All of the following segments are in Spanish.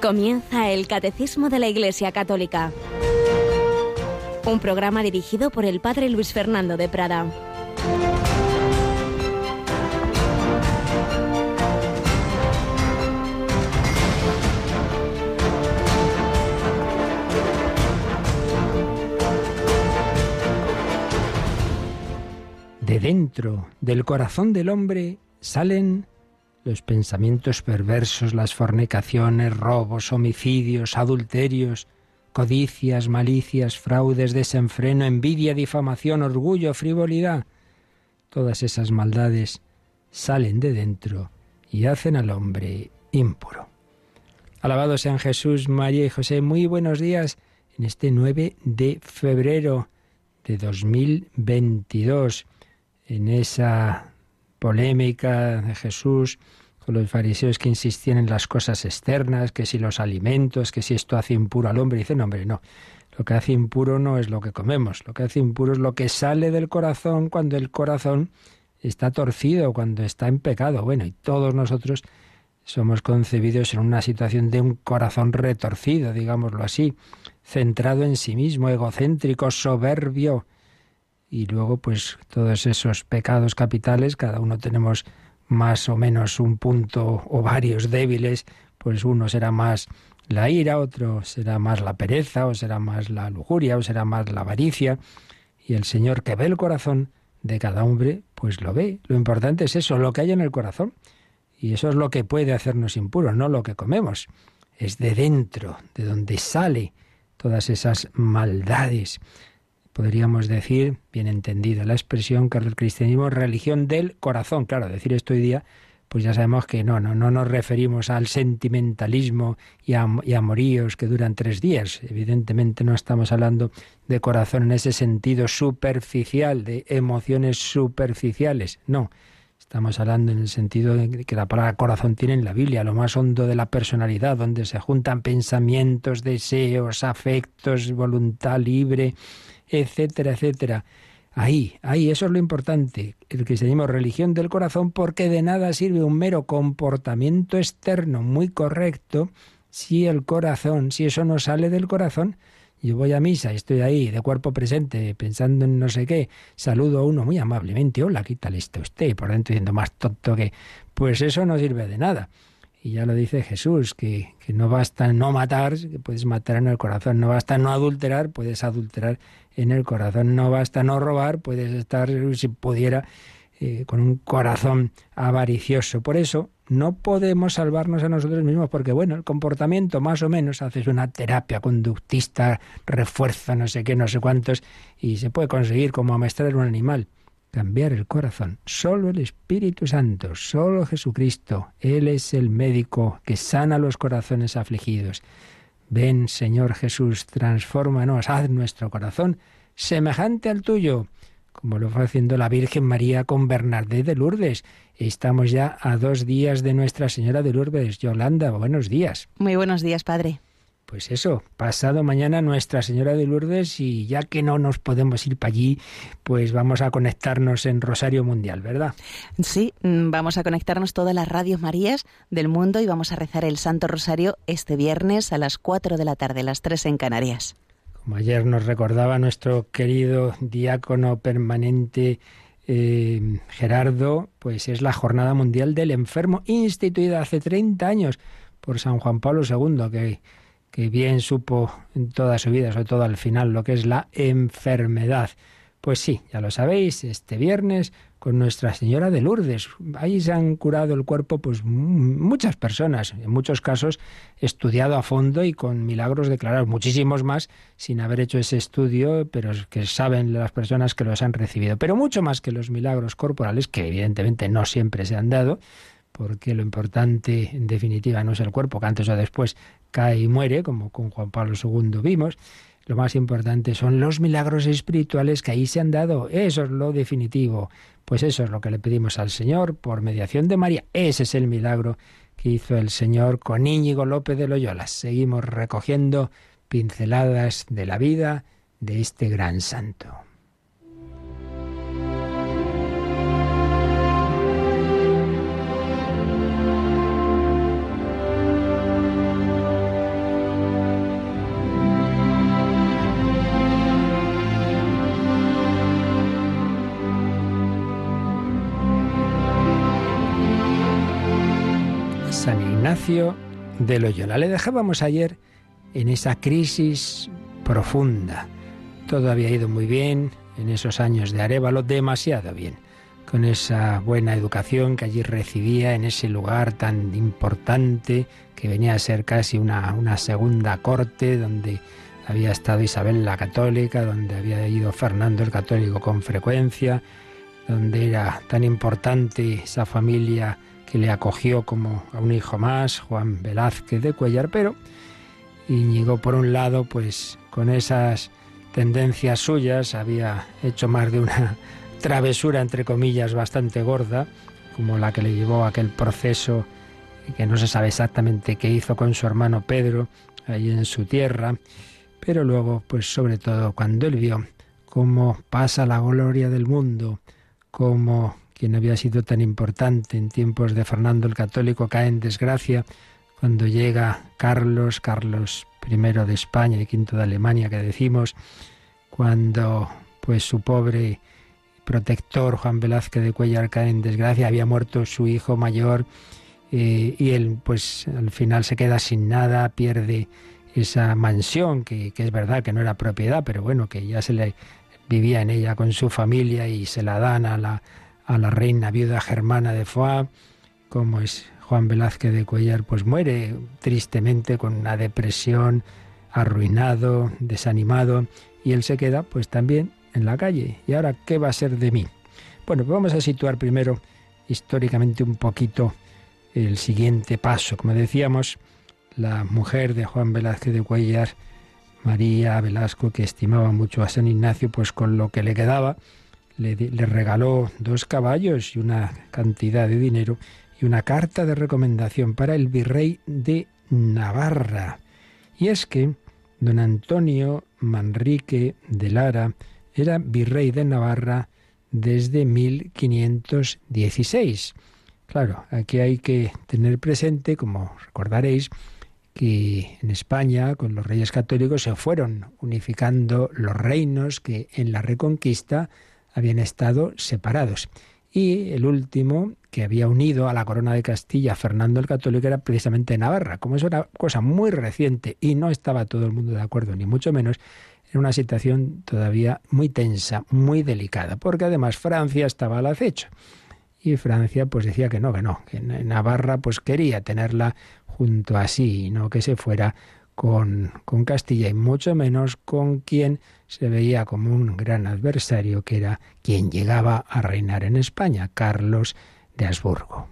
Comienza el Catecismo de la Iglesia Católica, un programa dirigido por el Padre Luis Fernando de Prada. De dentro del corazón del hombre salen los pensamientos perversos, las fornicaciones, robos, homicidios, adulterios, codicias, malicias, fraudes, desenfreno, envidia, difamación, orgullo, frivolidad. Todas esas maldades salen de dentro y hacen al hombre impuro. Alabados sean Jesús, María y José. Muy buenos días en este 9 de febrero de 2022, en esa polémica de Jesús con los fariseos que insistían en las cosas externas, que si los alimentos, que si esto hace impuro al hombre. Dice, no, hombre, no. Lo que hace impuro no es lo que comemos. Lo que hace impuro es lo que sale del corazón cuando el corazón está torcido, cuando está en pecado. Bueno, y todos nosotros somos concebidos en una situación de un corazón retorcido, digámoslo así, centrado en sí mismo, egocéntrico, soberbio. Y luego, pues, todos esos pecados capitales, cada uno tenemos más o menos un punto o varios débiles, pues uno será más la ira, otro será más la pereza, o será más la lujuria, o será más la avaricia. Y el Señor, que ve el corazón de cada hombre, pues lo ve. Lo importante es eso, lo que hay en el corazón. Y eso es lo que puede hacernos impuros, no lo que comemos. Es de dentro, de donde sale todas esas maldades. Podríamos decir, bien entendida la expresión, que el cristianismo es religión del corazón. Claro, decir esto hoy día, pues ya sabemos que no nos referimos al sentimentalismo y amoríos que duran 3 días. Evidentemente no estamos hablando de corazón en ese sentido superficial, de emociones superficiales. No, estamos hablando en el sentido de que la palabra corazón tiene en la Biblia, lo más hondo de la personalidad, donde se juntan pensamientos, deseos, afectos, voluntad libre, etcétera, etcétera. Ahí, eso es lo importante. El cristianismo es religión del corazón, porque de nada sirve un mero comportamiento externo muy correcto si el corazón, si eso no sale del corazón. Yo voy a misa y estoy ahí de cuerpo presente pensando en no sé qué, saludo a uno muy amablemente, hola, ¿qué tal está usted? Por dentro diciendo más tonto que... Pues eso no sirve de nada. Y ya lo dice Jesús, que no basta no matar, que puedes matar en el corazón. No basta no adulterar, puedes adulterar en el corazón. No basta no robar, puedes estar, si pudiera, con un corazón avaricioso. Por eso no podemos salvarnos a nosotros mismos, porque bueno, el comportamiento más o menos, haces una terapia conductista, refuerza no sé qué, no sé cuántos, y se puede conseguir como amestrar un animal. Cambiar el corazón. Solo el Espíritu Santo, solo Jesucristo. Él es el médico que sana los corazones afligidos. Ven, Señor Jesús, transfórmanos, haz nuestro corazón semejante al tuyo, como lo fue haciendo la Virgen María con Bernardé de Lourdes. Estamos ya a 2 días de Nuestra Señora de Lourdes. Yolanda, buenos días. Muy buenos días, Padre. Pues eso, pasado mañana Nuestra Señora de Lourdes, y ya que no nos podemos ir para allí, pues vamos a conectarnos en Rosario Mundial, ¿verdad? Sí, vamos a conectarnos todas las radios Marías del mundo y vamos a rezar el Santo Rosario este viernes a las 4 de la tarde, las 3 en Canarias. Como ayer nos recordaba nuestro querido diácono permanente Gerardo, pues es la Jornada Mundial del Enfermo, instituida hace 30 años por San Juan Pablo II, que bien supo en toda su vida, sobre todo al final, lo que es la enfermedad. Pues sí, ya lo sabéis, este viernes con Nuestra Señora de Lourdes. Ahí se han curado el cuerpo pues muchas personas, en muchos casos estudiado a fondo y con milagros declarados, muchísimos más sin haber hecho ese estudio, pero que saben las personas que los han recibido. Pero mucho más que los milagros corporales, que evidentemente no siempre se han dado, porque lo importante en definitiva no es el cuerpo, que antes o después cae y muere, como con Juan Pablo II vimos. Lo más importante son los milagros espirituales que ahí se han dado. Eso es lo definitivo. Pues eso es lo que le pedimos al Señor por mediación de María. Ese es el milagro que hizo el Señor con Íñigo López de Loyola. Seguimos recogiendo pinceladas de la vida de este gran santo. Ignacio de Loyola. Le dejábamos ayer en esa crisis profunda. Todo había ido muy bien en esos años de Arévalo, demasiado bien, con esa buena educación que allí recibía en ese lugar tan importante que venía a ser casi una segunda corte, donde había estado Isabel la Católica, donde había ido Fernando el Católico con frecuencia, donde era tan importante esa familia que le acogió como a un hijo más, Juan Velázquez de Cuéllar. Pero Íñigo, por un lado, pues con esas tendencias suyas, había hecho más de una travesura, entre comillas, bastante gorda, como la que le llevó a aquel proceso que no se sabe exactamente qué hizo con su hermano Pedro, allí en su tierra. Pero luego, pues sobre todo, cuando él vio cómo pasa la gloria del mundo, cómo quien había sido tan importante en tiempos de Fernando el Católico cae en desgracia, cuando llega Carlos I de España y V de Alemania, que decimos, cuando pues su pobre protector Juan Velázquez de Cuéllar cae en desgracia, había muerto su hijo mayor, y él pues al final se queda sin nada, pierde esa mansión que es verdad que no era propiedad, pero bueno, que ya se le vivía en ella con su familia, y se la dan a la reina viuda Germana de Foix. Como es Juan Velázquez de Cuéllar, pues muere tristemente con una depresión, arruinado, desanimado, y él se queda pues también en la calle. ¿Y ahora qué va a ser de mí? Bueno, pues vamos a situar primero históricamente un poquito el siguiente paso. Como decíamos, la mujer de Juan Velázquez de Cuéllar, María Velasco, que estimaba mucho a San Ignacio, pues con lo que le quedaba le regaló 2 caballos y una cantidad de dinero y una carta de recomendación para el virrey de Navarra. Y es que don Antonio Manrique de Lara era virrey de Navarra desde 1516. Claro, aquí hay que tener presente, como recordaréis, que en España, con los reyes católicos, se fueron unificando los reinos que en la Reconquista habían estado separados. Y el último que había unido a la corona de Castilla, Fernando el Católico, era precisamente Navarra. Como eso era cosa muy reciente y no estaba todo el mundo de acuerdo, ni mucho menos, era una situación todavía muy tensa, muy delicada, porque además Francia estaba al acecho. Y Francia pues decía que no, que Navarra pues quería tenerla junto a sí, y no que se fuera con Castilla, y mucho menos con quien se veía como un gran adversario, que era quien llegaba a reinar en España, Carlos de Habsburgo.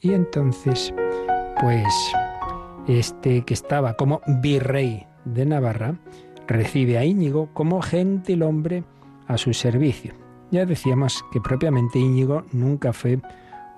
Y entonces, pues, este que estaba como virrey de Navarra, recibe a Íñigo como gentilhombre a su servicio. Ya decíamos que propiamente Íñigo nunca fue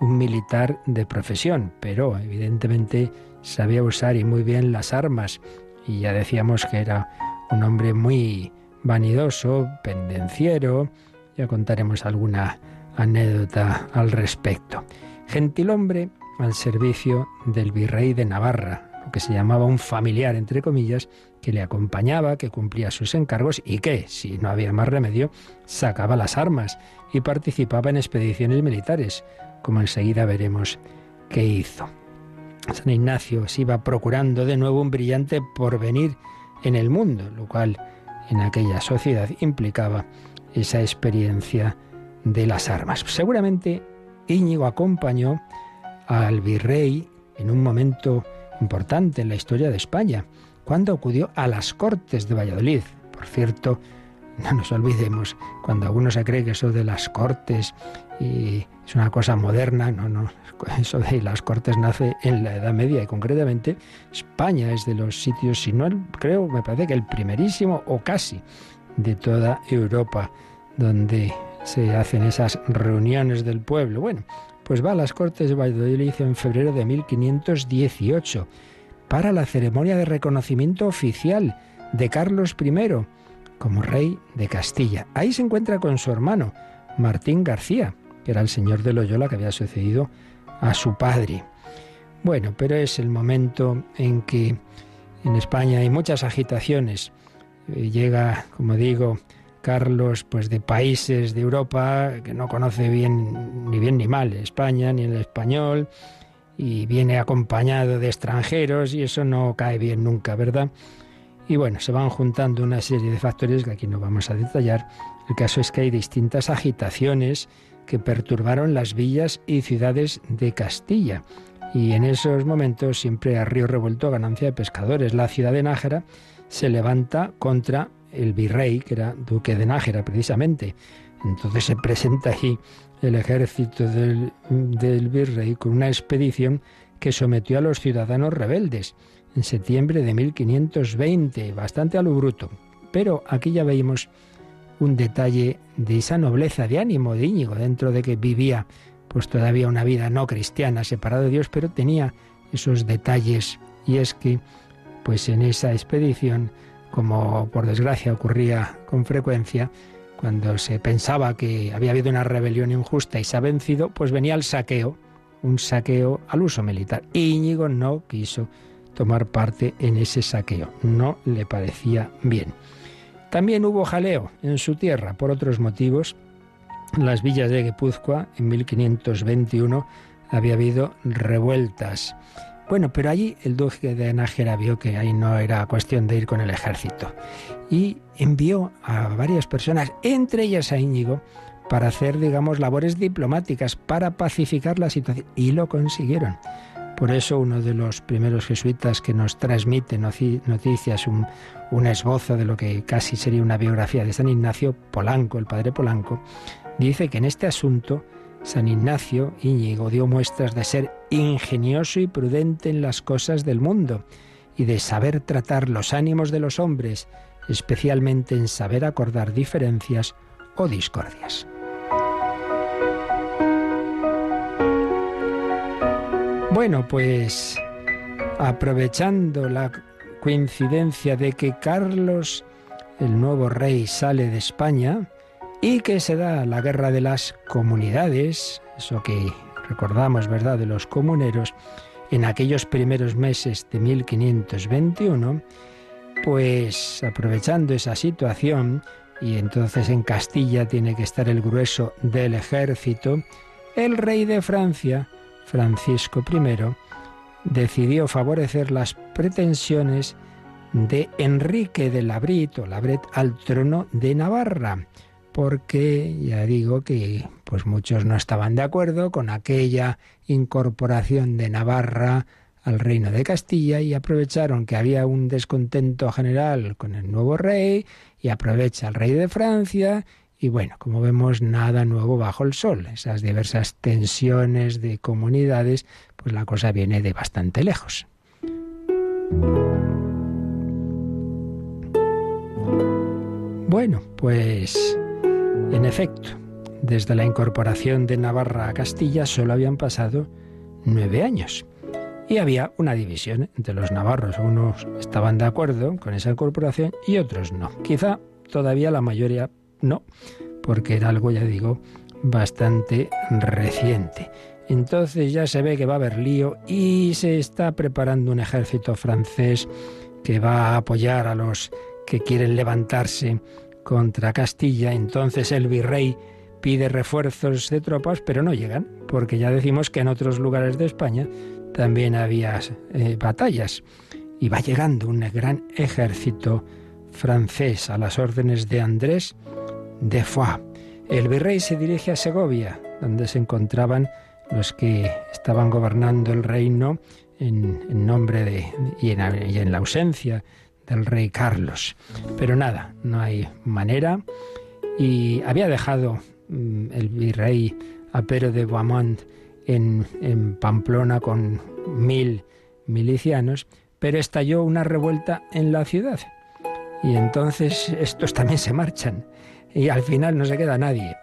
un militar de profesión, pero evidentemente sabía usar y muy bien las armas, y ya decíamos que era un hombre muy vanidoso, pendenciero. Ya contaremos alguna anécdota al respecto. Gentilhombre al servicio del virrey de Navarra, lo que se llamaba un familiar, entre comillas, que le acompañaba, que cumplía sus encargos y que, si no había más remedio, sacaba las armas y participaba en expediciones militares, como enseguida veremos qué hizo. San Ignacio se iba procurando de nuevo un brillante porvenir en el mundo, lo cual en aquella sociedad implicaba esa experiencia de las armas. Seguramente Íñigo acompañó al virrey en un momento importante en la historia de España, cuando acudió a las Cortes de Valladolid. Por cierto, no nos olvidemos, cuando alguno se cree que eso de las Cortes y es una cosa moderna, no, eso de las Cortes nace en la Edad Media, y concretamente España es de los sitios, si no creo, me parece que el primerísimo o casi de toda Europa, donde se hacen esas reuniones del pueblo. Bueno, pues va a las Cortes de Valladolid en febrero de 1518 para la ceremonia de reconocimiento oficial de Carlos I como rey de Castilla. Ahí se encuentra con su hermano, Martín García, que era el señor de Loyola que había sucedido a su padre. Bueno, pero es el momento en que en España hay muchas agitaciones. Llega, como digo, Carlos, pues de países de Europa que no conoce bien ni mal España ni el español, y viene acompañado de extranjeros y eso no cae bien nunca, ¿verdad? Y bueno, se van juntando una serie de factores que aquí no vamos a detallar. El caso es que hay distintas agitaciones que perturbaron las villas y ciudades de Castilla. Y en esos momentos, siempre a río revuelto, ganancia de pescadores. La ciudad de Nájera se levanta contra el virrey, que era duque de Nájera precisamente. Entonces se presenta ahí el ejército del virrey con una expedición que sometió a los ciudadanos rebeldes en septiembre de 1520, bastante a lo bruto. Pero aquí ya veíamos un detalle de esa nobleza de ánimo de Íñigo, dentro de que vivía pues todavía una vida no cristiana, separado de Dios, pero tenía esos detalles, y es que pues en esa expedición, como por desgracia ocurría con frecuencia, cuando se pensaba que había habido una rebelión injusta y se ha vencido, pues venía el saqueo, un saqueo al uso militar. Íñigo no quiso tomar parte en ese saqueo, no le parecía bien. También hubo jaleo en su tierra por otros motivos. En las villas de Guipúzcoa, en 1521, había habido revueltas. Bueno, pero allí el duque de Nájera vio que ahí no era cuestión de ir con el ejército y envió a varias personas, entre ellas a Íñigo, para hacer, digamos, labores diplomáticas, para pacificar la situación, y lo consiguieron. Por eso uno de los primeros jesuitas que nos transmite noticias, un esbozo de lo que casi sería una biografía de San Ignacio, Polanco, el padre Polanco, dice que en este asunto San Ignacio, Íñigo, dio muestras de ser ingenioso y prudente en las cosas del mundo y de saber tratar los ánimos de los hombres, especialmente en saber acordar diferencias o discordias. Bueno, pues aprovechando la coincidencia de que Carlos, el nuevo rey, sale de España y que se da la guerra de las comunidades, eso que recordamos, ¿verdad?, de los comuneros, en aquellos primeros meses de 1521, pues aprovechando esa situación, y entonces en Castilla tiene que estar el grueso del ejército, el rey de Francia, Francisco I, decidió favorecer las pretensiones de Enrique de Labrit al trono de Navarra, porque ya digo que pues muchos no estaban de acuerdo con aquella incorporación de Navarra al reino de Castilla y aprovecharon que había un descontento general con el nuevo rey y aprovecha el rey de Francia. Y bueno, como vemos, nada nuevo bajo el sol. Esas diversas tensiones de comunidades, pues la cosa viene de bastante lejos. Bueno, pues en efecto, desde la incorporación de Navarra a Castilla solo habían pasado 9 años. Y había una división entre los navarros. Unos estaban de acuerdo con esa incorporación y otros no. Quizá todavía la mayoría no, porque era algo, ya digo, bastante reciente. Entonces ya se ve que va a haber lío y se está preparando un ejército francés que va a apoyar a los que quieren levantarse contra Castilla. Entonces el virrey pide refuerzos de tropas, pero no llegan, porque ya decimos que en otros lugares de España también había batallas. Y va llegando un gran ejército francés a las órdenes de Andrés de Foix. El virrey se dirige a Segovia, donde se encontraban los que estaban gobernando el reino en nombre de y en la ausencia del rey Carlos. Pero nada, no hay manera. Y había dejado el virrey a Pero de Bohemond en Pamplona con 1000 milicianos, pero estalló una revuelta en la ciudad. Y entonces estos también se marchan. Y al final no se queda nadie.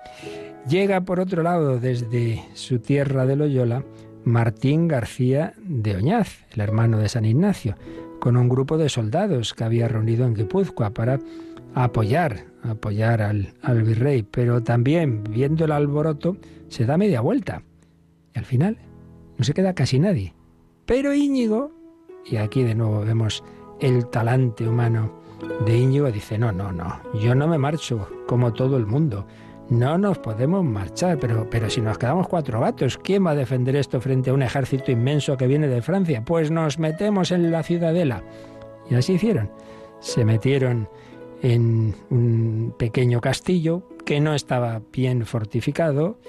Llega, por otro lado, desde su tierra de Loyola, Martín García de Oñaz, el hermano de San Ignacio, con un grupo de soldados que había reunido en Guipúzcoa para apoyar al virrey. Pero también, viendo el alboroto, se da media vuelta. Y al final no se queda casi nadie. Pero Íñigo, y aquí de nuevo vemos el talante humano de Íñigo, dice, no, yo no me marcho como todo el mundo. no nos podemos marchar, pero si nos quedamos 4 gatos, ¿quién va a defender esto frente a un ejército inmenso que viene de Francia? Pues nos metemos en la ciudadela. Y así hicieron. Se metieron en un pequeño castillo que no estaba bien fortificado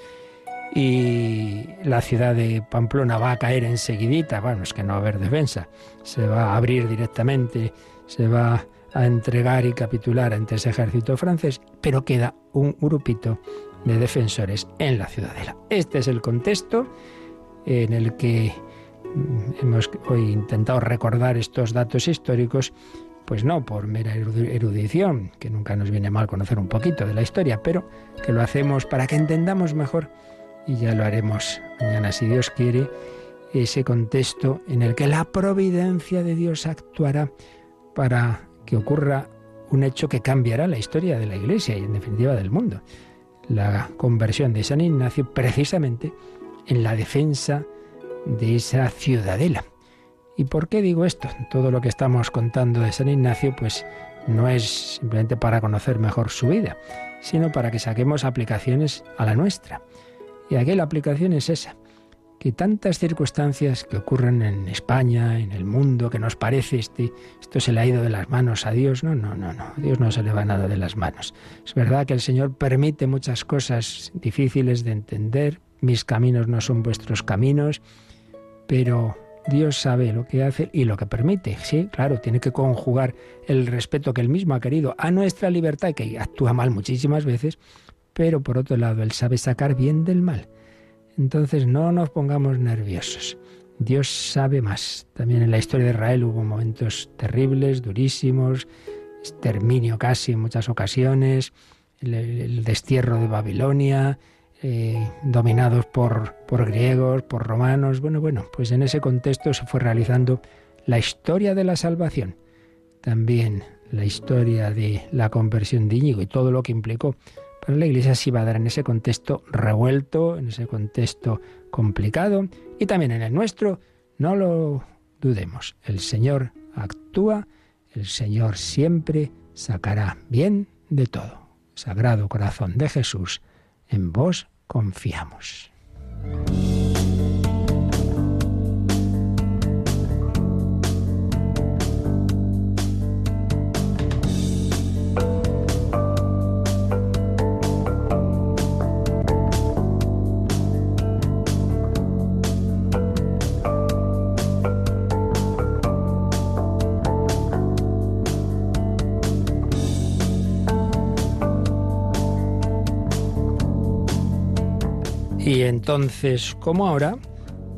y la ciudad de Pamplona va a caer enseguidita. Bueno, es que no va a haber defensa. Se va a abrir directamente, se va a entregar y capitular ante ese ejército francés, pero queda un grupito de defensores en la ciudadela. Este es el contexto en el que hemos hoy intentado recordar estos datos históricos, pues no por mera erudición, que nunca nos viene mal conocer un poquito de la historia, pero que lo hacemos para que entendamos mejor, y ya lo haremos mañana si Dios quiere, ese contexto en el que la providencia de Dios actuará para que ocurra un hecho que cambiará la historia de la Iglesia y en definitiva del mundo. La conversión de San Ignacio precisamente en la defensa de esa ciudadela. ¿Y por qué digo esto? Todo lo que estamos contando de San Ignacio pues no es simplemente para conocer mejor su vida, sino para que saquemos aplicaciones a la nuestra. Y aquí la aplicación es esa, que tantas circunstancias que ocurren en España, en el mundo, que nos parece esto se le ha ido de las manos a Dios. No, a Dios no se le va nada de las manos. Es verdad que el Señor permite muchas cosas difíciles de entender, mis caminos no son vuestros caminos, pero Dios sabe lo que hace y lo que permite. Sí, claro, tiene que conjugar el respeto que Él mismo ha querido a nuestra libertad, y que actúa mal muchísimas veces, pero por otro lado Él sabe sacar bien del mal. Entonces no nos pongamos nerviosos. Dios sabe más. También en la historia de Israel hubo momentos terribles, durísimos, exterminio casi en muchas ocasiones, el destierro de Babilonia, dominados por griegos, por romanos. Bueno, pues en ese contexto se fue realizando la historia de la salvación. También la historia de la conversión de Íñigo y todo lo que implicó. Pero la Iglesia se iba a dar en ese contexto revuelto, en ese contexto complicado, y también en el nuestro, no lo dudemos. El Señor actúa, el Señor siempre sacará bien de todo. Sagrado Corazón de Jesús, en vos confiamos. Y entonces, como ahora,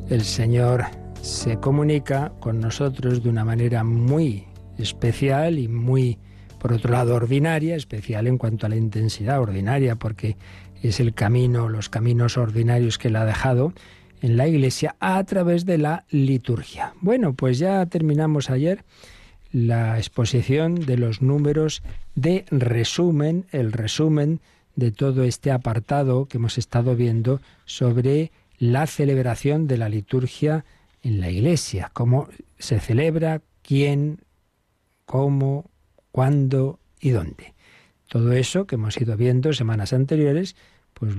el Señor se comunica con nosotros de una manera muy especial y muy, por otro lado, ordinaria, especial en cuanto a la intensidad ordinaria, porque es el camino, los caminos ordinarios que Él ha dejado en la Iglesia a través de la liturgia. Bueno, pues ya terminamos ayer la exposición de los números de resumen, el resumen de todo este apartado que hemos estado viendo sobre la celebración de la liturgia en la Iglesia, cómo se celebra, quién, cómo, cuándo y dónde. Todo eso que hemos ido viendo semanas anteriores, pues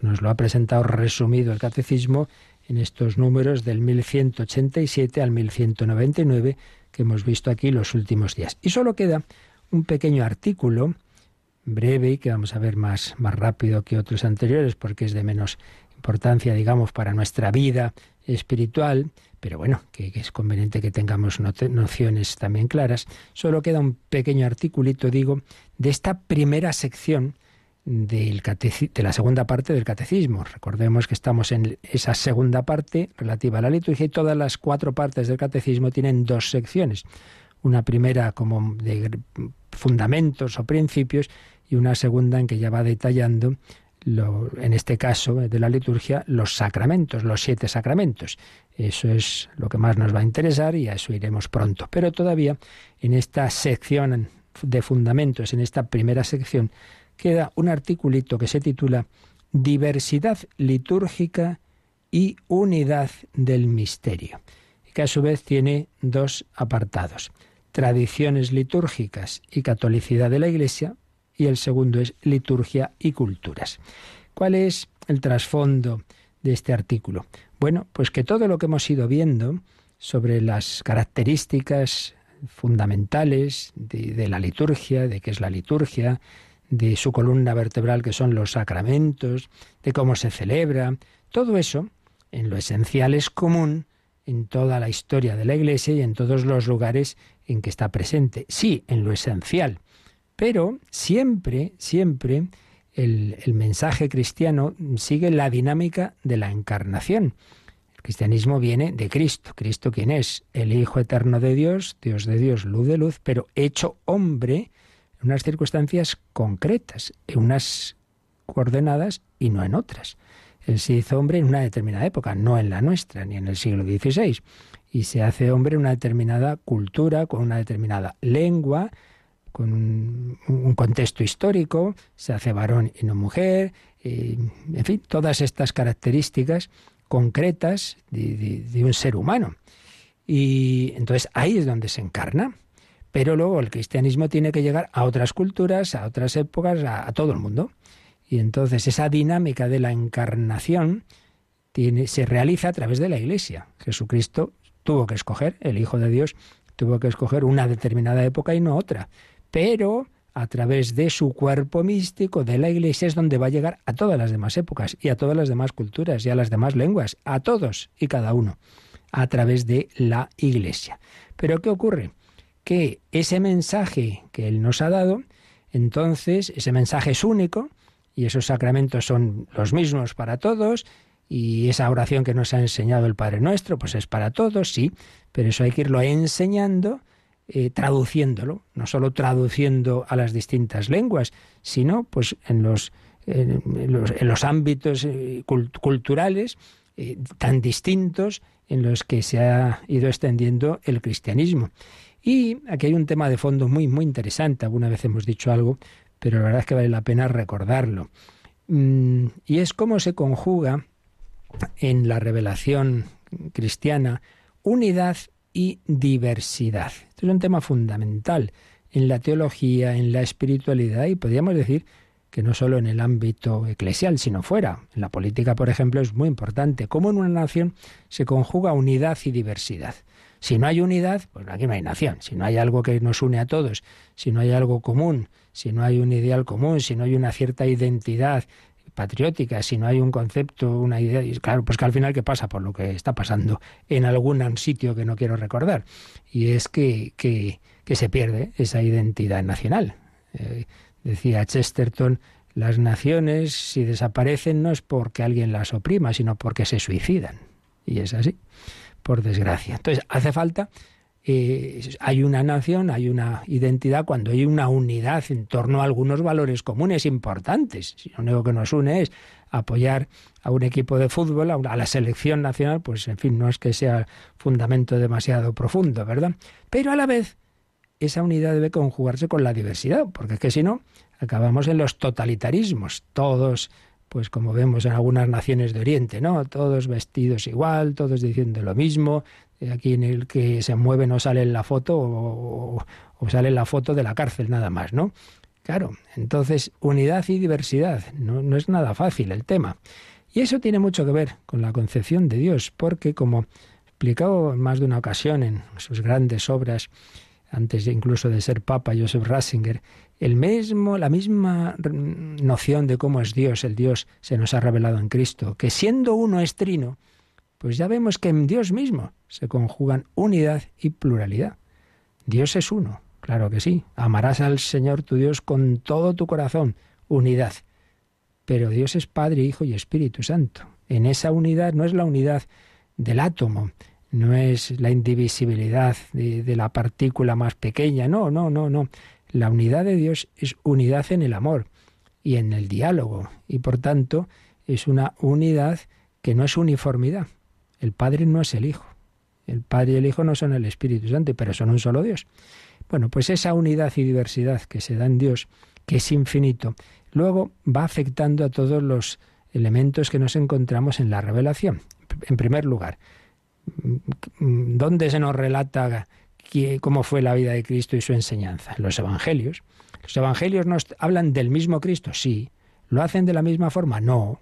nos lo ha presentado resumido el Catecismo en estos números del 1187 al 1199 que hemos visto aquí los últimos días. Y solo queda un pequeño artículo breve y que vamos a ver más rápido que otros anteriores porque es de menos importancia, digamos, para nuestra vida espiritual, pero bueno, que es conveniente que tengamos nociones también claras. Solo queda un pequeño articulito, digo, de esta primera sección de la segunda parte del Catecismo. Recordemos que estamos en esa segunda parte relativa a la liturgia y todas las 4 partes del Catecismo tienen 2 secciones. Una primera como de fundamentos o principios y una segunda en que ya va detallando, en este caso de la liturgia, los sacramentos, los 7 sacramentos. Eso es lo que más nos va a interesar y a eso iremos pronto. Pero todavía en esta sección de fundamentos, en esta primera sección, queda un articulito que se titula Diversidad litúrgica y unidad del misterio, y que a su vez tiene 2 apartados. Tradiciones litúrgicas y catolicidad de la Iglesia, y el segundo es liturgia y culturas. ¿Cuál es el trasfondo de este artículo? Bueno, pues que todo lo que hemos ido viendo sobre las características fundamentales de la liturgia, de qué es la liturgia, de su columna vertebral que son los sacramentos, de cómo se celebra, todo eso en lo esencial es común en toda la historia de la Iglesia y en todos los lugares en que está presente. Sí, en lo esencial, pero siempre el mensaje cristiano sigue la dinámica de la encarnación. El cristianismo viene de Cristo. ¿Cristo quién es? El Hijo eterno de Dios, Dios de Dios, luz de luz, pero hecho hombre en unas circunstancias concretas, en unas coordenadas y no en otras. Él se hizo hombre en una determinada época, no en la nuestra, ni en el siglo XVI. Y se hace hombre en una determinada cultura, con una determinada lengua, con un contexto histórico, se hace varón y no mujer, en fin, todas estas características concretas de un ser humano. Y entonces ahí es donde se encarna. Pero luego el cristianismo tiene que llegar a otras culturas, a otras épocas, a todo el mundo. Y entonces esa dinámica de la encarnación se realiza a través de la Iglesia. Jesucristo tuvo que escoger, el Hijo de Dios tuvo que escoger una determinada época y no otra. Pero a través de su cuerpo místico, de la Iglesia, es donde va a llegar a todas las demás épocas y a todas las demás culturas y a las demás lenguas, a todos y cada uno, a través de la Iglesia. Pero ¿qué ocurre? Que ese mensaje que Él nos ha dado, entonces ese mensaje es único y esos sacramentos son los mismos para todos y esa oración que nos ha enseñado el Padre Nuestro, pues es para todos, sí, pero eso hay que irlo enseñando, traduciéndolo, no solo traduciendo a las distintas lenguas, sino pues en los ámbitos culturales tan distintos en los que se ha ido extendiendo el cristianismo. Y aquí hay un tema de fondo muy, muy interesante. Alguna vez hemos dicho algo, pero la verdad es que vale la pena recordarlo. Y es cómo se conjuga en la revelación cristiana unidad y diversidad. Esto es un tema fundamental en la teología, en la espiritualidad y podríamos decir que no solo en el ámbito eclesial, sino fuera. En la política, por ejemplo, es muy importante. Cómo en una nación se conjuga unidad y diversidad. Si no hay unidad, pues aquí no hay nación. Si no hay algo que nos une a todos, si no hay algo común, si no hay un ideal común, si no hay una cierta identidad patriótica, si no hay un concepto, una idea, y claro, pues que al final ¿qué pasa? Por lo que está pasando en algún sitio que no quiero recordar, y es que se pierde esa identidad nacional. Decía Chesterton, las naciones si desaparecen no es porque alguien las oprima, sino porque se suicidan, y es así, por desgracia. Entonces hace falta, hay una nación, hay una identidad cuando hay una unidad en torno a algunos valores comunes importantes. Si lo único que nos une es apoyar a un equipo de fútbol, a la selección nacional, pues en fin, no es que sea fundamento demasiado profundo, ¿verdad? Pero a la vez esa unidad debe conjugarse con la diversidad, porque es que si no, acabamos en los totalitarismos, todos, pues como vemos en algunas naciones de Oriente, ¿no? Todos vestidos igual, todos diciendo lo mismo. Aquí en el que se mueve no sale en la foto o sale en la foto de la cárcel nada más, ¿no? Claro, entonces unidad y diversidad, no es nada fácil el tema. Y eso tiene mucho que ver con la concepción de Dios, porque como explicado en más de una ocasión en sus grandes obras, antes incluso de ser Papa, Joseph Ratzinger, la misma noción de cómo es Dios, el Dios se nos ha revelado en Cristo, que siendo uno es trino, pues ya vemos que en Dios mismo se conjugan unidad y pluralidad. Dios es uno, claro que sí. Amarás al Señor tu Dios con todo tu corazón, unidad. Pero Dios es Padre, Hijo y Espíritu Santo. En esa unidad no es la unidad del átomo, no es la indivisibilidad de la partícula más pequeña, no. La unidad de Dios es unidad en el amor y en el diálogo, y por tanto es una unidad que no es uniformidad. El Padre no es el Hijo. El Padre y el Hijo no son el Espíritu Santo, pero son un solo Dios. Bueno, pues esa unidad y diversidad que se da en Dios, que es infinito, luego va afectando a todos los elementos que nos encontramos en la revelación. En primer lugar, ¿dónde se nos relata cómo fue la vida de Cristo y su enseñanza. Los evangelios. ¿Los evangelios nos hablan del mismo Cristo? Sí. ¿Lo hacen de la misma forma? No.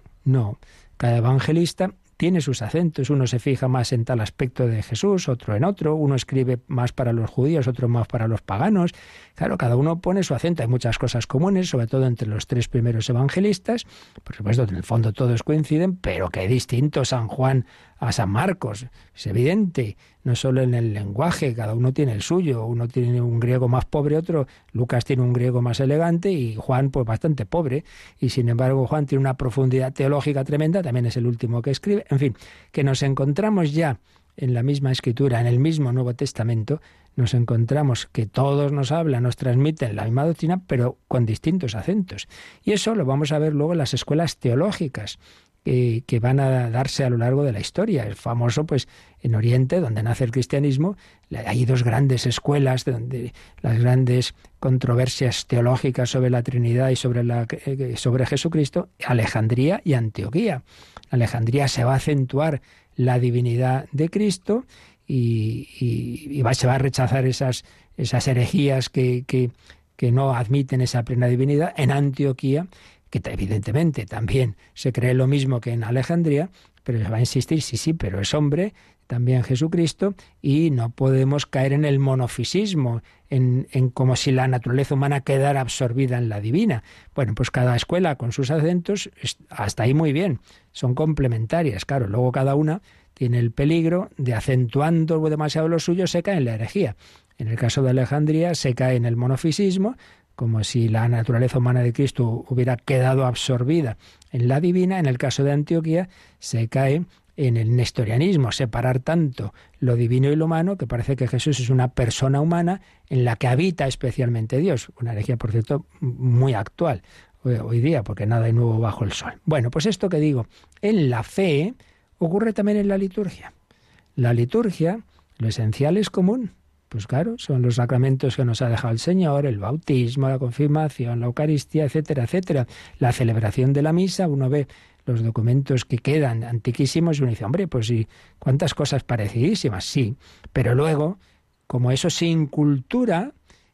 Cada evangelista tiene sus acentos, uno se fija más en tal aspecto de Jesús, otro en otro, uno escribe más para los judíos, otro más para los paganos. Claro, cada uno pone su acento, hay muchas cosas comunes, sobre todo entre los tres primeros evangelistas, por supuesto, en el fondo todos coinciden, pero qué distinto San Juan a San Marcos, es evidente, no solo en el lenguaje, cada uno tiene el suyo, uno tiene un griego más pobre, otro, Lucas tiene un griego más elegante y Juan pues bastante pobre, y sin embargo Juan tiene una profundidad teológica tremenda, también es el último que escribe, en fin, que nos encontramos ya en la misma escritura, en el mismo Nuevo Testamento, nos encontramos que todos nos hablan, nos transmiten la misma doctrina, pero con distintos acentos. Y eso lo vamos a ver luego en las escuelas teológicas, que van a darse a lo largo de la historia. Es famoso, pues, en Oriente, donde nace el cristianismo, hay dos grandes escuelas, donde las grandes controversias teológicas sobre la Trinidad y sobre Jesucristo, Alejandría y Antioquía. En Alejandría se va a acentuar la divinidad de Cristo y se va a rechazar esas herejías que no admiten esa plena divinidad. En Antioquía, que evidentemente también se cree lo mismo que en Alejandría, pero se va a insistir, sí, pero es hombre, también Jesucristo, y no podemos caer en el monofisismo, en como si la naturaleza humana quedara absorbida en la divina. Bueno, pues cada escuela con sus acentos, hasta ahí muy bien, son complementarias, claro, luego cada una tiene el peligro de, acentuando demasiado lo suyo, se cae en la herejía. En el caso de Alejandría se cae en el monofisismo, como si la naturaleza humana de Cristo hubiera quedado absorbida en la divina. En el caso de Antioquía se cae en el nestorianismo, separar tanto lo divino y lo humano, que parece que Jesús es una persona humana en la que habita especialmente Dios. Una herejía, por cierto, muy actual hoy día, porque nada hay nuevo bajo el sol. Bueno, pues esto que digo, en la fe ocurre también en la liturgia. La liturgia, lo esencial es común. Pues claro, son los sacramentos que nos ha dejado el Señor, el bautismo, la confirmación, la Eucaristía, etcétera, etcétera. La celebración de la misa, uno ve los documentos que quedan antiquísimos y uno dice, hombre, pues sí, cuántas cosas parecidísimas, sí. Pero luego, como eso sin cultura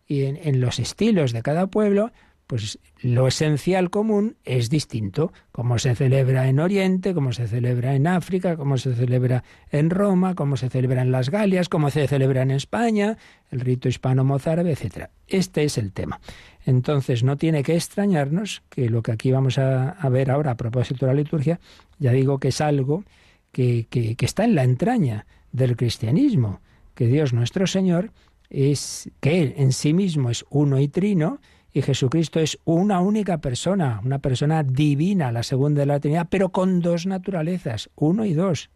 y en los estilos de cada pueblo, pues lo esencial común es distinto, como se celebra en Oriente, como se celebra en África, como se celebra en Roma, como se celebra en las Galias, como se celebra en España, el rito hispano-mozárabe, etc. Este es el tema. Entonces no tiene que extrañarnos que lo que aquí vamos a ver ahora a propósito de la liturgia, ya digo que es algo que está en la entraña del cristianismo, que Dios nuestro Señor es, que Él en sí mismo es uno y trino, y Jesucristo es una única persona, una persona divina, la segunda de la Trinidad, pero con dos naturalezas, uno y dos.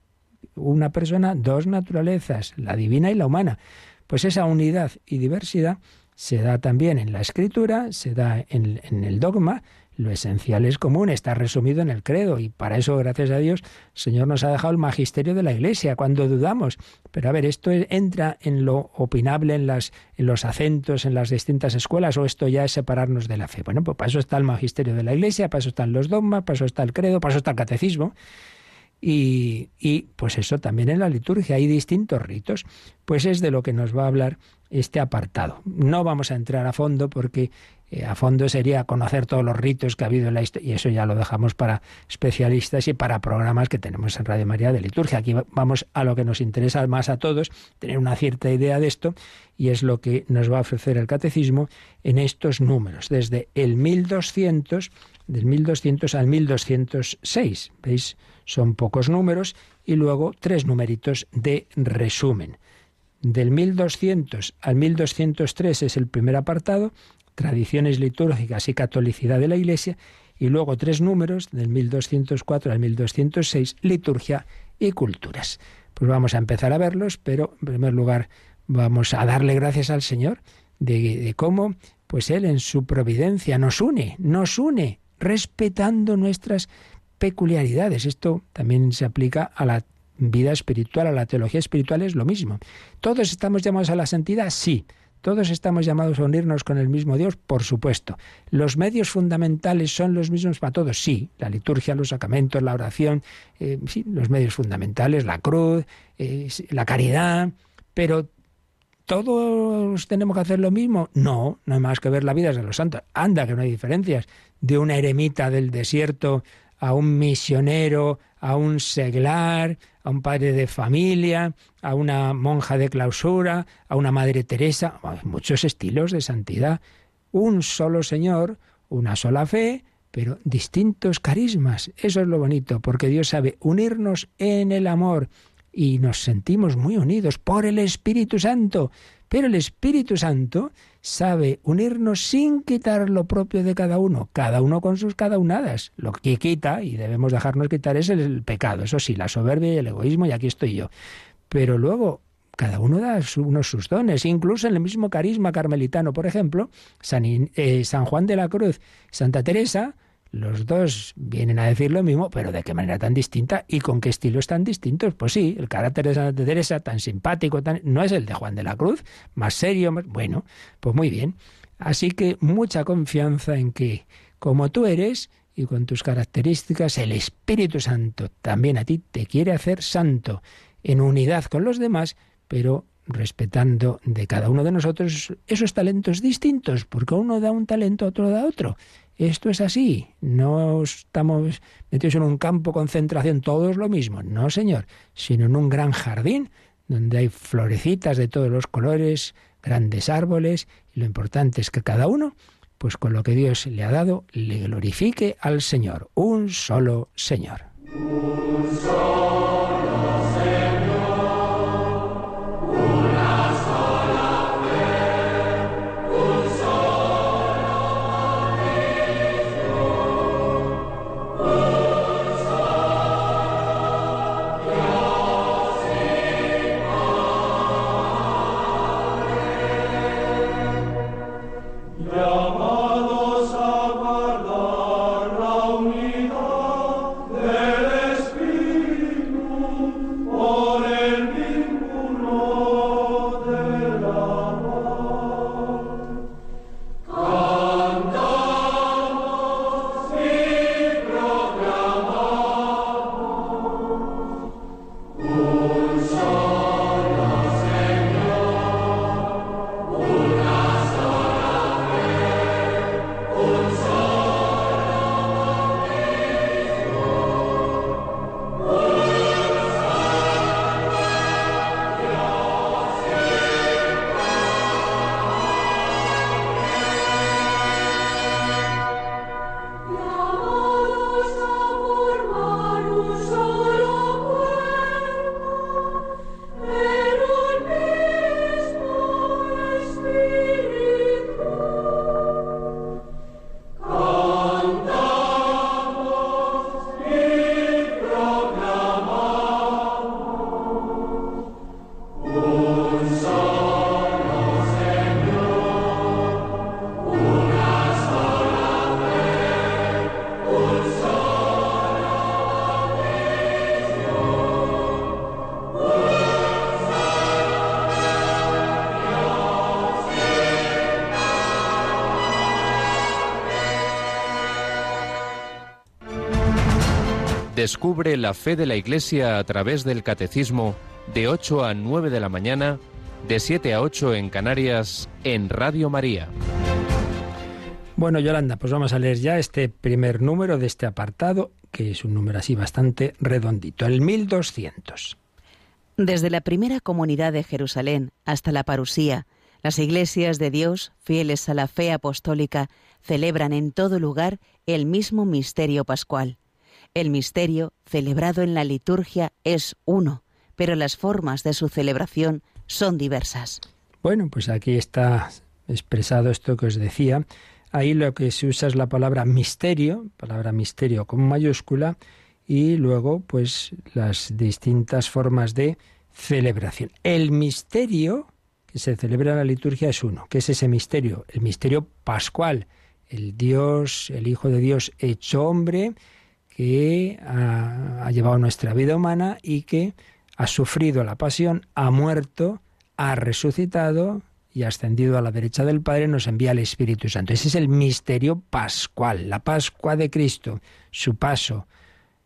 Una persona, dos naturalezas, la divina y la humana. Pues esa unidad y diversidad se da también en la Escritura, se da en el dogma. Lo esencial es común, está resumido en el credo, y para eso, gracias a Dios, el Señor nos ha dejado el magisterio de la Iglesia cuando dudamos. Pero a ver, ¿esto entra en lo opinable, en los acentos, en las distintas escuelas, o esto ya es separarnos de la fe? Bueno, pues para eso está el magisterio de la Iglesia, para eso están los dogmas, para eso está el credo, para eso está el catecismo. Y pues eso también en la liturgia hay distintos ritos. Pues es de lo que nos va a hablar este apartado. No vamos a entrar a fondo porque a fondo sería conocer todos los ritos que ha habido en la historia, y eso ya lo dejamos para especialistas y para programas que tenemos en Radio María de liturgia. Aquí vamos a lo que nos interesa más a todos, tener una cierta idea de esto, y es lo que nos va a ofrecer el catecismo en estos números, desde el 1200, del 1200 al 1206. ¿Veis? Son pocos números y luego 3 numeritos de resumen. Del 1200 al 1203 es el primer apartado, tradiciones litúrgicas y catolicidad de la Iglesia, y luego 3 números, del 1204 al 1206, liturgia y culturas. Pues vamos a empezar a verlos, pero en primer lugar vamos a darle gracias al Señor de cómo pues Él en su providencia nos une respetando nuestras peculiaridades. Esto también se aplica a la vida espiritual, a la teología espiritual es lo mismo. ¿Todos estamos llamados a la santidad? Sí. ¿Todos estamos llamados a unirnos con el mismo Dios? Por supuesto. ¿Los fundamentales son los mismos para todos? Sí. La liturgia, los sacramentos, la oración, sí, los medios fundamentales, la cruz, la caridad, pero ¿todos tenemos que hacer lo mismo? No, no hay más que ver la vida de los santos. Anda, que no hay diferencias. De una eremita del desierto a un misionero, a un seglar, a un padre de familia, a una monja de clausura, a una Madre Teresa. Hay muchos estilos de santidad. Un solo Señor, una sola fe, pero distintos carismas. Eso es lo bonito, porque Dios sabe unirnos en el amor y nos sentimos muy unidos por el Espíritu Santo. Pero el Espíritu Santo sabe unirnos sin quitar lo propio de cada uno con sus cadaunadas. Lo que quita, y debemos dejarnos quitar, es el pecado. Eso sí, la soberbia y el egoísmo, y aquí estoy yo. Pero luego, cada uno da sus dones, incluso en el mismo carisma carmelitano. Por ejemplo, San Juan de la Cruz, Santa Teresa, los dos vienen a decir lo mismo, pero ¿de qué manera tan distinta y con qué estilos tan distintos? Pues sí, el carácter de Santa Teresa, tan simpático, no es el de Juan de la Cruz, más serio, bueno, pues muy bien. Así que mucha confianza en que, como tú eres y con tus características, el Espíritu Santo también a ti te quiere hacer santo, en unidad con los demás, pero respetando de cada uno de nosotros esos talentos distintos, porque uno da un talento, otro da otro. Esto es así, no estamos metidos en un campo de concentración, todos lo mismo, no señor, sino en un gran jardín donde hay florecitas de todos los colores, grandes árboles, y lo importante es que cada uno, pues con lo que Dios le ha dado, le glorifique al Señor, un solo Señor. Un solo Señor. Descubre la fe de la Iglesia a través del Catecismo de 8 a 9 de la mañana, de 7 a 8 en Canarias, en Radio María. Bueno, Yolanda, pues vamos a leer ya este primer número de este apartado, que es un número así bastante redondito, el 1200. Desde la primera comunidad de Jerusalén hasta la parusía, las iglesias de Dios, fieles a la fe apostólica, celebran en todo lugar el mismo misterio pascual. El misterio, celebrado en la liturgia, es uno, pero las formas de su celebración son diversas. Bueno, pues aquí está expresado esto que os decía. Ahí lo que se usa es la palabra misterio con mayúscula, y luego pues las distintas formas de celebración. El misterio que se celebra en la liturgia es uno. ¿Qué es ese misterio? El misterio pascual. El Dios, el Hijo de Dios hecho hombre, que ha llevado nuestra vida humana y que ha sufrido la pasión, ha muerto, ha resucitado y ascendido a la derecha del Padre, nos envía el Espíritu Santo. Ese es el misterio pascual, la Pascua de Cristo, su paso